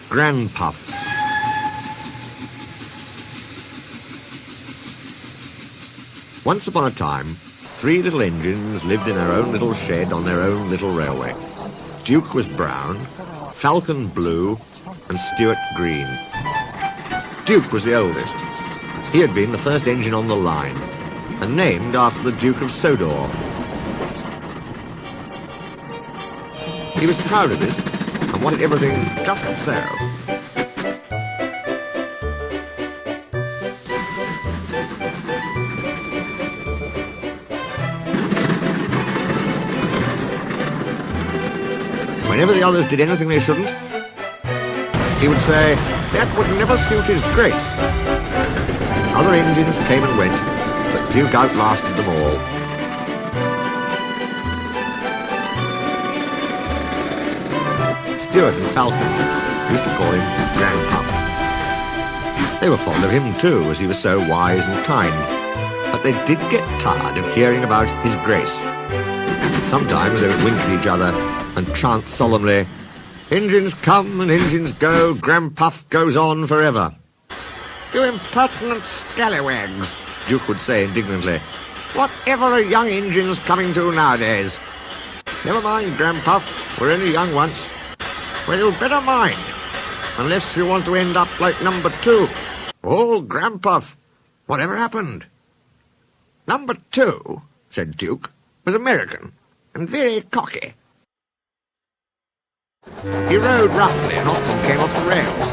Granpuff. Once upon a time, 3 little engines lived in their own little shed on their own little railway. Duke was brown, Falcon blue, and Stuart green. Duke was the oldest. He had been the first engine on the line, and named after the Duke of Sodor. He was proud of this, and wanted everything just so. Whenever the others did anything they shouldn't, he would say, "That would never suit his grace." Other engines came and went, but Duke outlasted them all. Stuart and Falcon used to call him Granpuff. They were fond of him too, as he was so wise and kind, but they did get tired of hearing about his grace. Sometimes they would wink at each other and chant solemnly, "Engines come and engines go, Granpuff goes on forever." "You impertinent scallywags," Duke would say indignantly. "Whatever are young engines coming to nowadays?" "Never mind, Granpuff, we're only young once." "Well, you'd better mind, unless you want to end up like number 2. "Oh, Granpuff, whatever happened?" "Number 2, said Duke, "was American, and very cocky. He rode roughly and often came off the rails.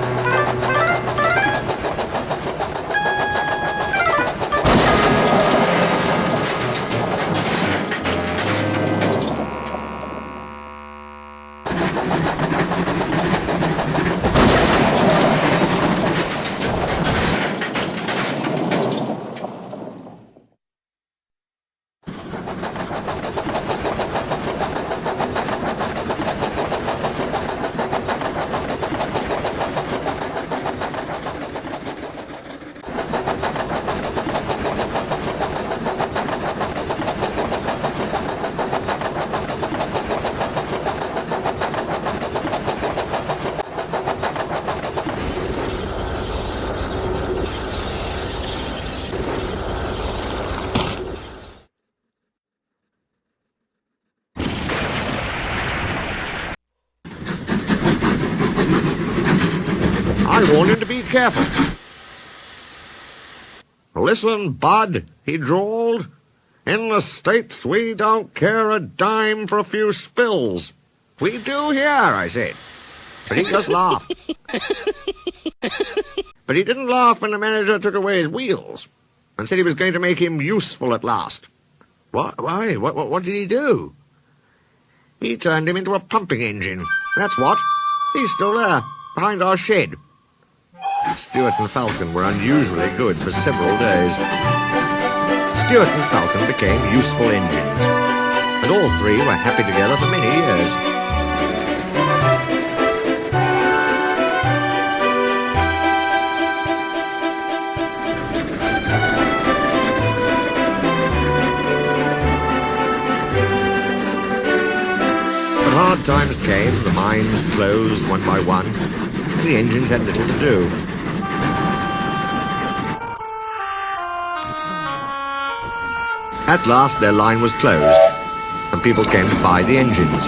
I warned him to be careful. "Listen, Bud," he drawled. "In the States we don't care a dime for a few spills." "We do here," I said. But he just laughed. But he didn't laugh when the manager took away his wheels and said he was going to make him useful at last. Why? What did he do? He turned him into a pumping engine. That's what. He's still there, behind our shed. Stuart and Falcon were unusually good for several days. Stuart and Falcon became useful engines, and all 3 were happy together for many years. But hard times came, the mines closed one by one, and the engines had little to do. At last their line was closed, and people came to buy the engines.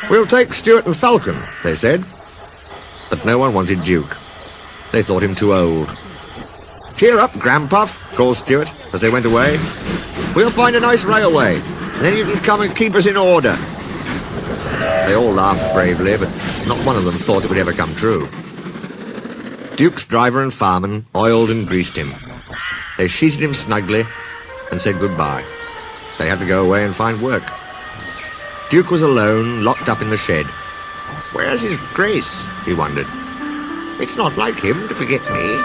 "We'll take Stuart and Falcon," they said. But no one wanted Duke. They thought him too old. "Cheer up, Granpuff," called Stuart as they went away. "We'll find a nice railway, and then you can come and keep us in order." They all laughed bravely, but not one of them thought it would ever come true. Duke's driver and fireman oiled and greased him. They sheeted him snugly and said goodbye. They had to go away and find work. Duke was alone, locked up in the shed. "Where's his grace?" he wondered. "It's not like him to forget me."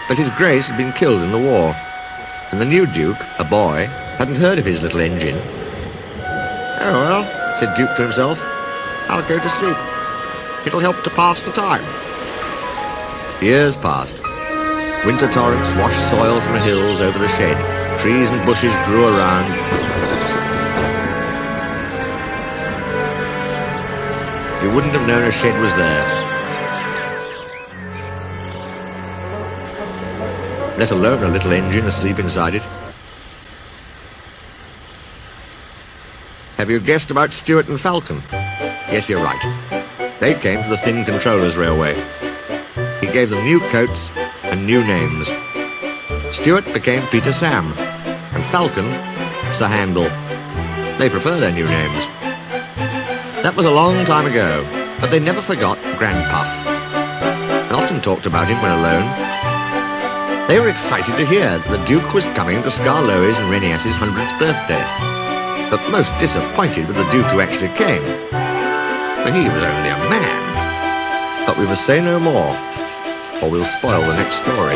But his grace had been killed in the war, and the new Duke, a boy, hadn't heard of his little engine. "Oh well," said Duke to himself, "I'll go to sleep. It'll help to pass the time." Years passed. Winter torrents washed soil from the hills over the shed. Trees and bushes grew around. You wouldn't have known a shed was there, let alone a little engine asleep inside it. Have you guessed about Stuart and Falcon? Yes, you're right. They came to the Thin Controllers Railway. He gave them new coats and new names. Stuart became Peter Sam, and Falcon, Sir Handel. They prefer their new names. That was a long time ago, but they never forgot Granpuff, and often talked about him when alone. They were excited to hear that the Duke was coming to Skarloey's and Renias's 100th birthday, but most disappointed with the Duke who actually came, for he was only a man. But we must say no more, or we'll spoil the next story.